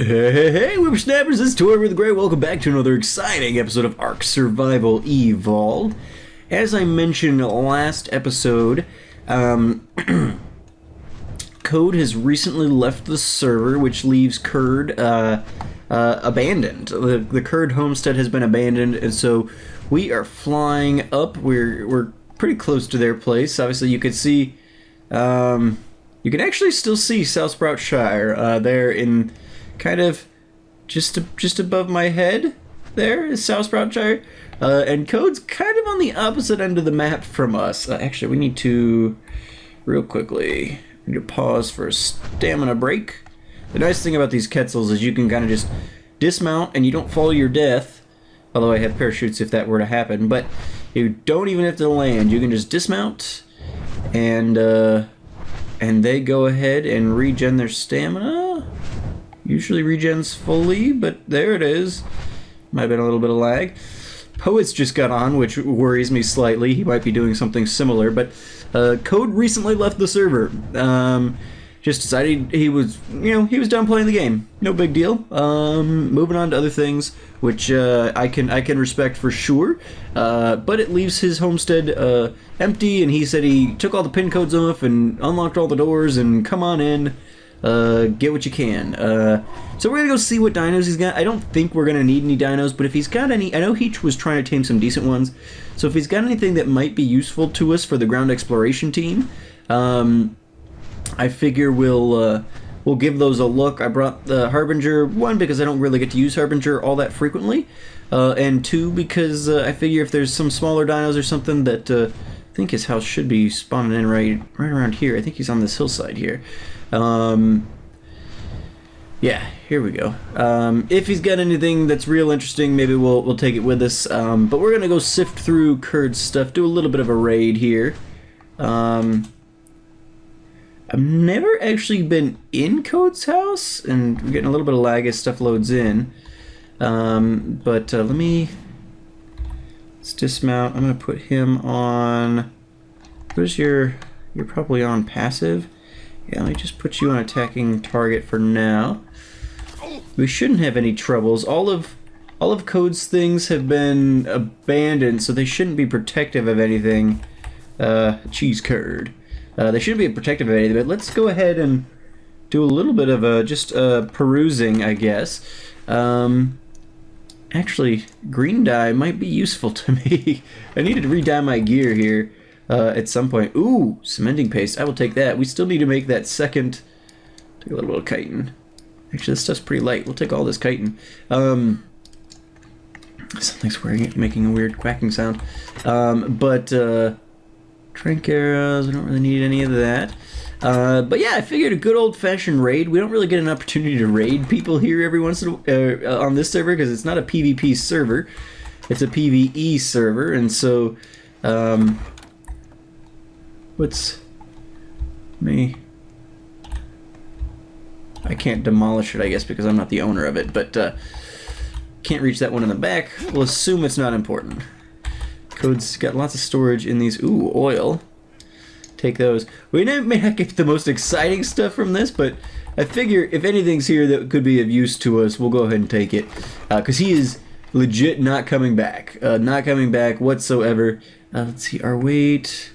Hey, whippersnappers, it's Tortoise with the Grey. Welcome back to another exciting episode of ARK Survival Evolved. As I mentioned last episode, Code has recently left the server, which leaves Kurd abandoned. The Kurd homestead has been abandoned, and so we are flying up. We're pretty close to their place. Obviously, you can see, you can actually still see South Sprout Shire there in kind of just above my head. There is South Sprout Shire, and Code's kind of on the opposite end of the map from us. Actually, we need to real quickly pause for a stamina break. The nice thing about these Quetzals is you can kind of just dismount and you don't fall to your death. Although I have parachutes if that were to happen, but you don't even have to land. You can just dismount, and they go ahead and regen their stamina. Usually regens fully, but there it is. Might have been a little bit of lag. Poet's just got on, which worries me slightly. He might be doing something similar, but Code recently left the server. Just decided he was done playing the game. No big deal. Moving on to other things, which I can respect for sure. But it leaves his homestead empty, and he said he took all the pin codes off and unlocked all the doors and come on in. Get what you can. So we're gonna go see what dinos he's got. I don't think we're gonna need any dinos, but if he's got any, I know he was trying to tame some decent ones, so if he's got anything that might be useful to us for the ground exploration team, I figure we'll give those a look. I brought the Harbinger, one, because I don't really get to use Harbinger all that frequently, and two, because I figure if there's some smaller dinos or something that I think his house should be spawning in right around here. I think he's on this hillside here. Yeah, here we go. If he's got anything that's real interesting, maybe we'll take it with us. But we're gonna go sift through Kurd's stuff, do a little bit of a raid here. I've never actually been in Code's house, and we're getting a little bit of lag as stuff loads in. Let's dismount. I'm gonna put him on. You're probably on passive. Yeah, let me just put you on attacking target for now. We shouldn't have any troubles. All of Code's things have been abandoned, so they shouldn't be protective of anything. Cheese curd. They shouldn't be protective of anything, but let's go ahead and do a little bit of just perusing, I guess. Actually, green dye might be useful to me. I need to re-dye my gear here. At some point. Ooh, cementing paste. I will take that. We still need to make that second. Take a little bit of chitin. Actually, this stuff's pretty light. We'll take all this chitin. Something's making a weird quacking sound. Trank arrows. We don't really need any of that. But yeah, I figured a good old-fashioned raid. We don't really get an opportunity to raid people here every once in on this server because it's not a PvP server. It's a PvE server, and so. What's me? I can't demolish it, I guess, because I'm not the owner of it, but can't reach that one in the back. We'll assume it's not important. Code's got lots of storage in these. Ooh, oil. Take those. We may not get the most exciting stuff from this, but I figure if anything's here that could be of use to us, we'll go ahead and take it. Because he is legit not coming back. Not coming back whatsoever. Let's see, our weight.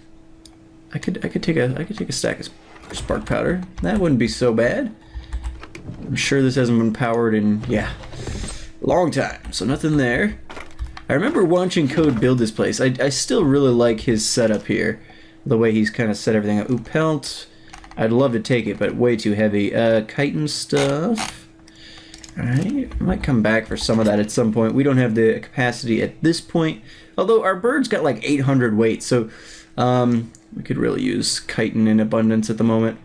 I could take a stack of spark powder. That wouldn't be so bad. I'm sure this hasn't been powered in a long time, so nothing there. I remember watching Code build this place. I still really like his setup here, the way he's kind of set everything up. Ooh, pelt. I'd love to take it, but way too heavy. Chitin stuff. All right, I might come back for some of that at some point. We don't have the capacity at this point, although our bird's got like 800 weight, so. We could really use chitin in abundance at the moment.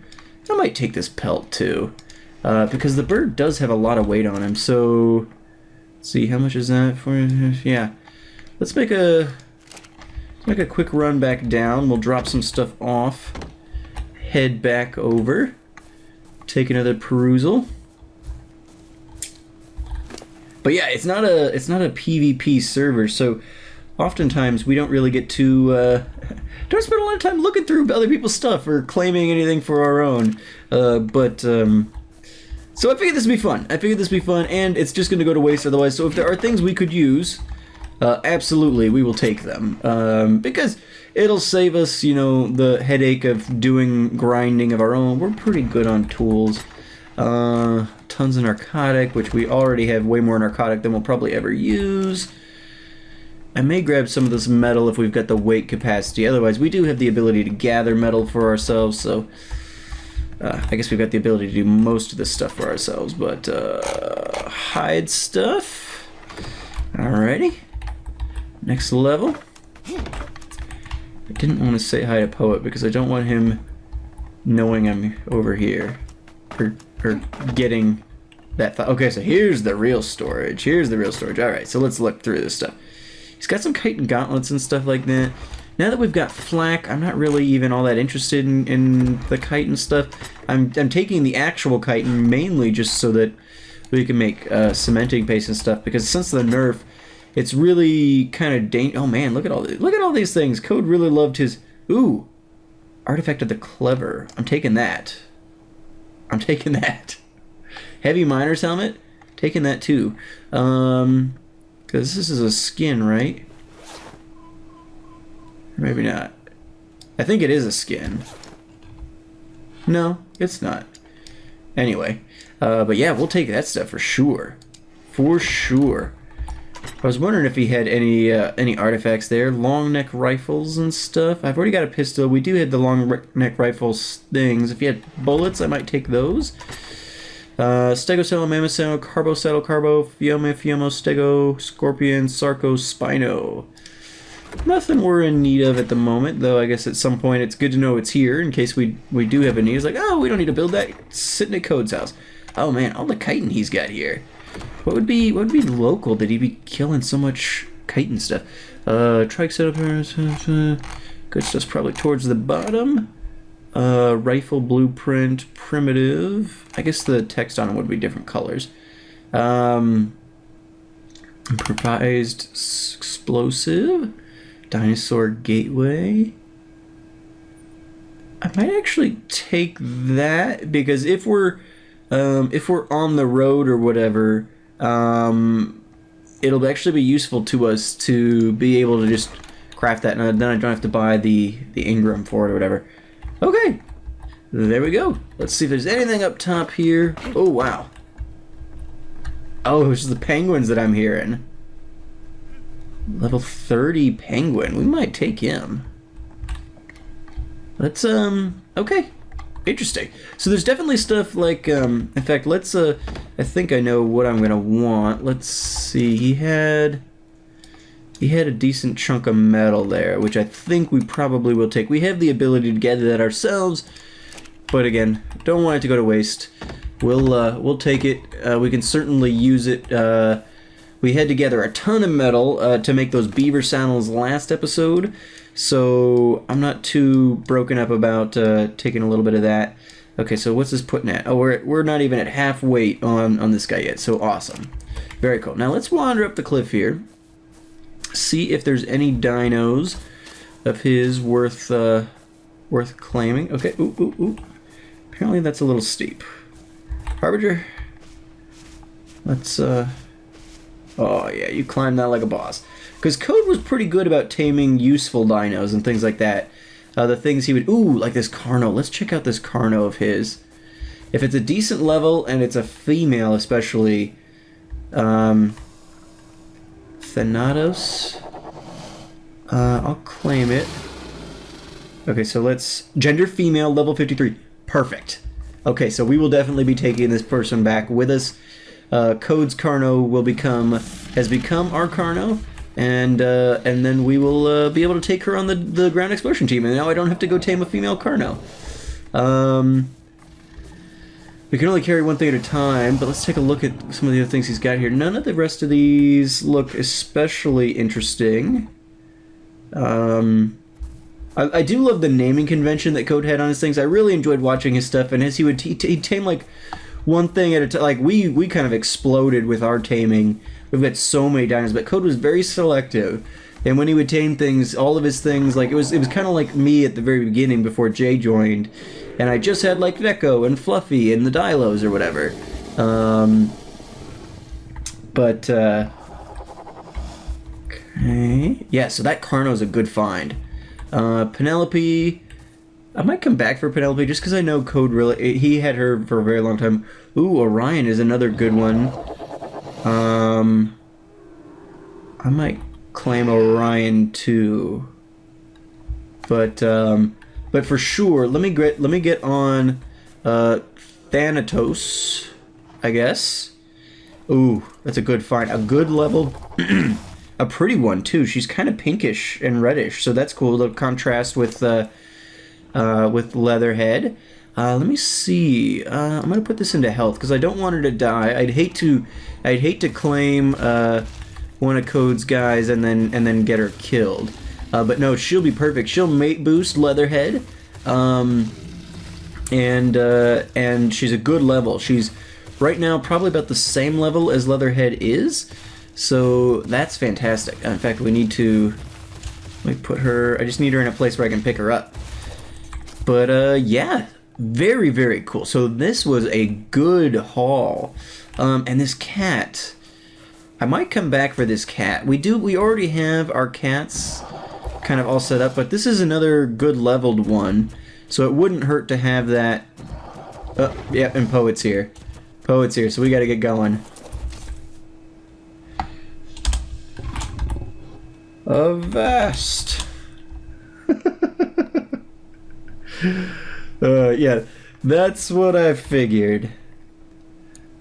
I might take this pelt too, because the bird does have a lot of weight on him. So, let's see, how much is that for? Yeah, let's make a quick run back down. We'll drop some stuff off, head back over, take another perusal. But yeah, it's not a PvP server, so oftentimes we don't really get to don't spend a lot of time looking through other people's stuff or claiming anything for our own. So I figured this would be fun. And it's just going to go to waste otherwise. So if there are things we could use, absolutely, we will take them. Because it'll save us, the headache of doing grinding of our own. We're pretty good on tools. Tons of narcotic, which we already have way more narcotic than we'll probably ever use. I may grab some of this metal if we've got the weight capacity. Otherwise, we do have the ability to gather metal for ourselves, so I guess we've got the ability to do most of this stuff for ourselves. But hide stuff. Alrighty. Next level. I didn't want to say hi to Poet because I don't want him knowing I'm over here. Or getting that thought. Okay, so here's the real storage. Alright, so let's look through this stuff. He's got some chitin gauntlets and stuff like that. Now that we've got flak, I'm not really even all that interested in the chitin stuff. I'm taking the actual chitin mainly just so that we can make cementing paste and stuff, because since the nerf, it's really kind of dangerous. Oh man, look at all these things. Code really loved his Artifact of the Clever. I'm taking that. Heavy Miner's Helmet, taking that too. Because this is a skin, right? Or maybe not. I think it is a skin. No, it's not. Anyway, but yeah, we'll take that stuff for sure. For sure. I was wondering if he had any artifacts there. Long neck rifles and stuff. I've already got a pistol. We do have the long neck rifles things. If he had bullets, I might take those. Stegoselo, Mamoselo, Carboselo, Carbo, Fiume, Stego, Scorpion, Sarco, Spino. Nothing we're in need of at the moment, though I guess at some point it's good to know it's here in case we do have a need. It's like, oh, we don't need to build that. It's sitting at Code's house. Oh man, all the chitin he's got here. What would be local that he'd be killing so much chitin stuff? Trike setup, good stuff's probably towards the bottom. Rifle blueprint, primitive. I guess the text on it would be different colors. Improvised explosive, dinosaur gateway. I might actually take that because if we're on the road or whatever, it'll actually be useful to us to be able to just craft that, and then I don't have to buy the Ingram for it or whatever. Okay, there we go. Let's see if there's anything up top here. Oh, wow. Oh, it's the penguins that I'm hearing. Level 30 penguin. We might take him. Let's, okay. Interesting. So there's definitely stuff like, in fact, let's, I think I know what I'm gonna want. Let's see, he had a decent chunk of metal there, which I think we probably will take. We have the ability to gather that ourselves, but again, don't want it to go to waste. We'll take it. We can certainly use it. We had to gather a ton of metal to make those beaver saddles last episode, so I'm not too broken up about taking a little bit of that. Okay, so what's this putting at? Oh, we're not even at half weight on this guy yet, so awesome. Very cool. Now let's wander up the cliff here. See if there's any dinos of his worth claiming. Okay, ooh. Apparently that's a little steep. Harbinger. Let's, oh yeah, you climbed that like a boss. Because Code was pretty good about taming useful dinos and things like that. The things he would, like this Carno. Let's check out this Carno of his. If it's a decent level and it's a female especially, Thanatos. I'll claim it. Okay, so let's... Gender female, level 53. Perfect. Okay, so we will definitely be taking this person back with us. Code's Carno has become our Carno, and then we will be able to take her on the ground exploration team, and now I don't have to go tame a female Carno. We can only carry one thing at a time, but let's take a look at some of the other things he's got here. None of the rest of these look especially interesting. I do love the naming convention that Code had on his things. I really enjoyed watching his stuff, and as he'd tame like one thing at a time. Like we kind of exploded with our taming. We've got so many dinos, but Code was very selective. And when he would tame things, all of his things, like it was kind of like me at the very beginning before Jay joined, and I just had like Neko and Fluffy and the Dilos or whatever. Okay, yeah. So that Carno's a good find. Penelope, I might come back for Penelope just because I know Code really. He had her for a very long time. Ooh, Orion is another good one. I might claim Orion too, but for sure, let me get on Thanatos, I guess. Ooh, that's a good find. A good level, a pretty one too. She's kind of pinkish and reddish, so that's cool. The contrast with Leatherhead. Let me see. I'm gonna put this into health because I don't want her to die. I'd hate to claim one of Code's guys and then get her killed. But no, she'll be perfect. She'll mate boost Leatherhead, and she's a good level. She's right now probably about the same level as Leatherhead is, so that's fantastic. In fact, we need to put her. I just need her in a place where I can pick her up. But yeah, very, very cool. So this was a good haul, and this cat. I might come back for this cat. We already have our cats kind of all set up, but this is another good leveled one, so it wouldn't hurt to have that. Yeah, and Poet's here. Poet's here, so we gotta get going. Avast! Yeah, that's what I figured.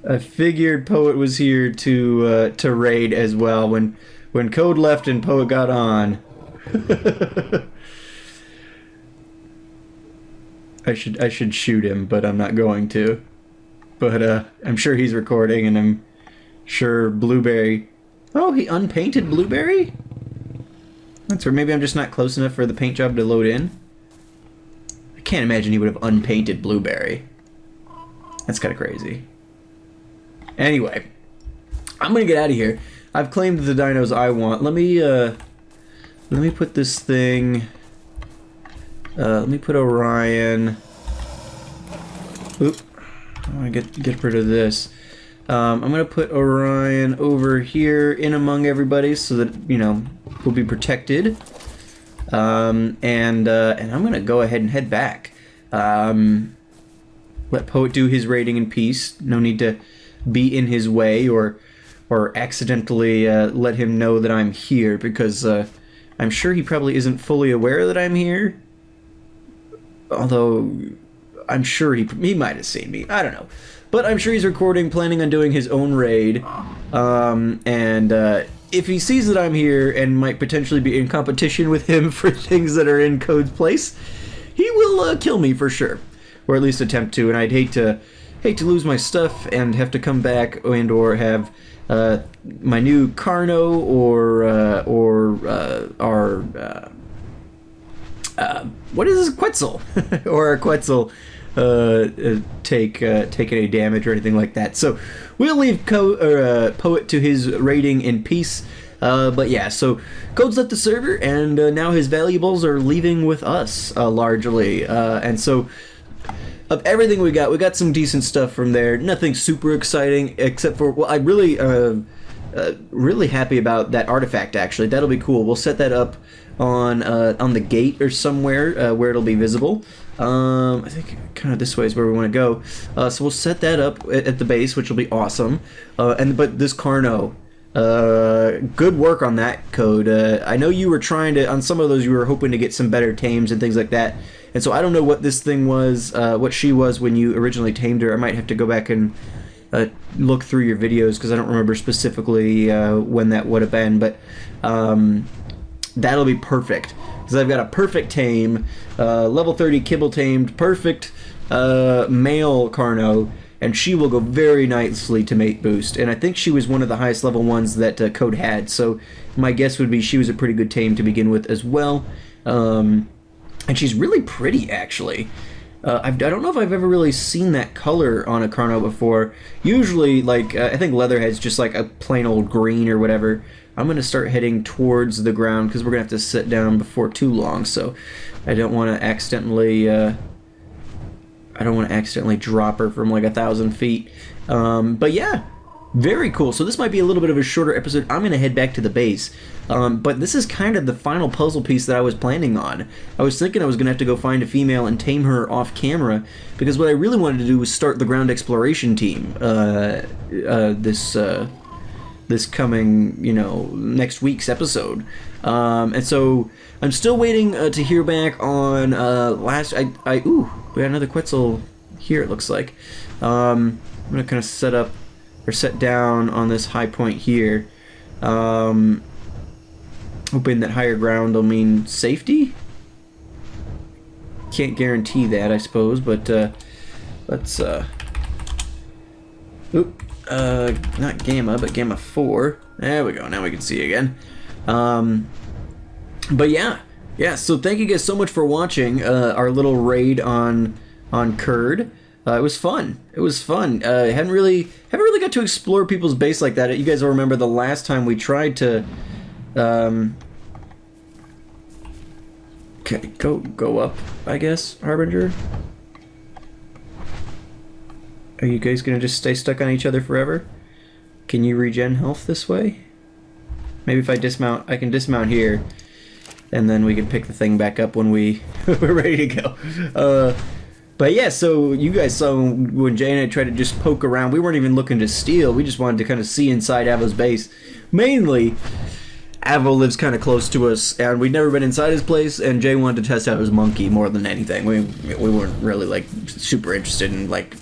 I figured Poet was here to raid as well. When Code left and Poet got on, I should shoot him, but I'm not going to. But I'm sure he's recording, and I'm sure Blueberry. Oh, he unpainted Blueberry? That's or maybe I'm just not close enough for the paint job to load in. I can't imagine he would have unpainted Blueberry. That's kind of crazy. Anyway, I'm gonna get out of here. I've claimed the dinos I want. Let me put this thing. Let me put Orion. Oop. I want to get rid of this. I'm gonna put Orion over here in among everybody so that we'll be protected. And I'm gonna go ahead and head back. Let Poet do his raiding in peace. No need to be in his way or accidentally let him know that I'm here, because I'm sure he probably isn't fully aware that I'm here. Although I'm sure he might have seen me. I don't know. But I'm sure he's recording, planning on doing his own raid. If he sees that I'm here and might potentially be in competition with him for things that are in Code's place, he will kill me for sure. Or at least attempt to, and I'd hate to lose my stuff and have to come back or have my new Carno or our what is this, Quetzal or our Quetzal take any damage or anything like that. So we'll leave Poet to his raiding in peace. But yeah, so Code's left the server, and now his valuables are leaving with us largely, and so. Of everything we got some decent stuff from there. Nothing super exciting, except for, well, I'm really happy about that artifact, actually. That'll be cool. We'll set that up on the gate or somewhere where it'll be visible. I think kind of this way is where we want to go. So we'll set that up at the base, which will be awesome. But this Carno, good work on that, Code. I know you were trying to, on some of those, you were hoping to get some better tames and things like that. And so I don't know what this thing was, what she was when you originally tamed her. I might have to go back and look through your videos, because I don't remember specifically when that would have been. But that'll be perfect, because I've got a perfect tame, level 30 kibble tamed, perfect male Carno, and she will go very nicely to mate boost. And I think she was one of the highest level ones that Code had, so my guess would be she was a pretty good tame to begin with as well. And she's really pretty, actually. I don't know if I've ever really seen that color on a Carno before. Usually, like, I think Leatherhead's just like a plain old green or whatever. I'm going to start heading towards the ground because we're going to have to sit down before too long, so I don't want to accidentally... I don't want to accidentally drop her from like 1,000 feet. But yeah, very cool. So this might be a little bit of a shorter episode. I'm going to head back to the base. But this is kind of the final puzzle piece that I was planning on. I was thinking I was going to have to go find a female and tame her off camera, because what I really wanted to do was start the ground exploration team this coming, next week's episode. And so I'm still waiting to hear back on ooh, we got another Quetzal here, it looks like. I'm gonna kind of set down on this high point here, hoping that higher ground will mean safety. Can't guarantee that, I suppose, but let's not Gamma, but Gamma 4. There we go, now we can see again. But yeah, so thank you guys so much for watching our little raid on Kurd. It was fun. Haven't really got to explore people's base like that. You guys will remember the last time we tried to okay, go up, I guess, Harbinger. Are you guys gonna just stay stuck on each other forever? Can you regen health this way? Maybe if I dismount, I can dismount here, and then we can pick the thing back up when we're ready to go. But yeah, so you guys saw when Jay and I tried to just poke around. We weren't even looking to steal. We just wanted to kind of see inside Avo's base. Mainly, Avo lives kind of close to us, and we'd never been inside his place, and Jay wanted to test out his monkey more than anything. We weren't really, like, super interested in, like,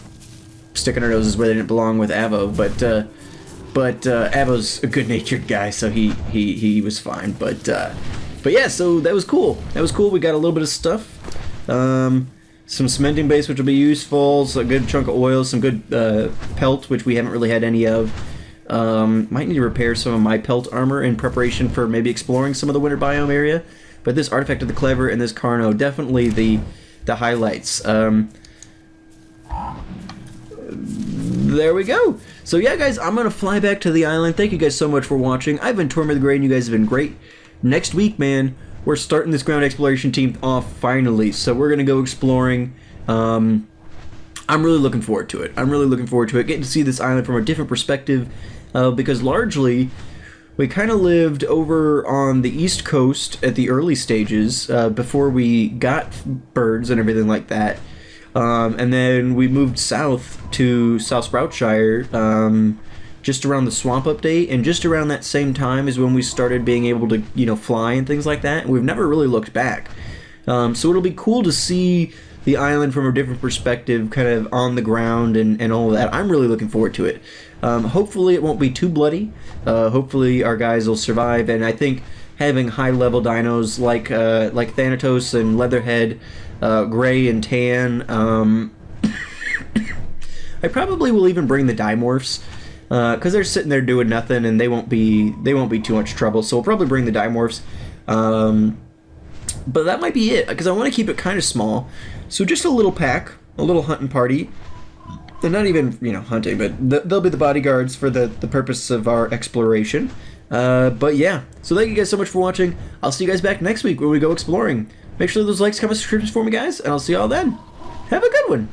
sticking our noses where they didn't belong with Avo, but Avo's a good-natured guy, so he was fine. But yeah, so that was cool. We got a little bit of stuff, some cementing base, which will be useful, so a good chunk of oil, some good pelt, which we haven't really had any of. Might need to repair some of my pelt armor in preparation for maybe exploring some of the winter biome area. But this artifact of the clever and this Carno, definitely the highlights. There we go. So yeah, guys, I'm gonna fly back to the island. Thank you guys so much for watching. I've been Tortoise the Great, and you guys have been great. Next week, man, we're starting this ground exploration team off finally. So we're gonna go exploring. I'm really looking forward to it. Getting to see this island from a different perspective, because largely we kind of lived over on the east coast at the early stages before we got birds and everything like that. And then we moved south to South Sproutshire just around the swamp update, and just around that same time is when we started being able to, fly and things like that. And we've never really looked back. So it'll be cool to see the island from a different perspective, kind of on the ground and all of that. I'm really looking forward to it. Hopefully it won't be too bloody. Hopefully our guys will survive, and I think having high-level dinos like Thanatos and Leatherhead, Gray and Tan. I probably will even bring the Dimorphs, because they're sitting there doing nothing, and they won't be too much trouble. So we'll probably bring the Dimorphs. But that might be it, because I want to keep it kind of small. So just a little pack, a little hunting party. They're not even, hunting, but they'll be the bodyguards for the purpose of our exploration. But yeah, so thank you guys so much for watching. I'll see you guys back next week when we go exploring. Make sure those likes, comments, subscriptions for me, guys, and I'll see y'all then. Have a good one.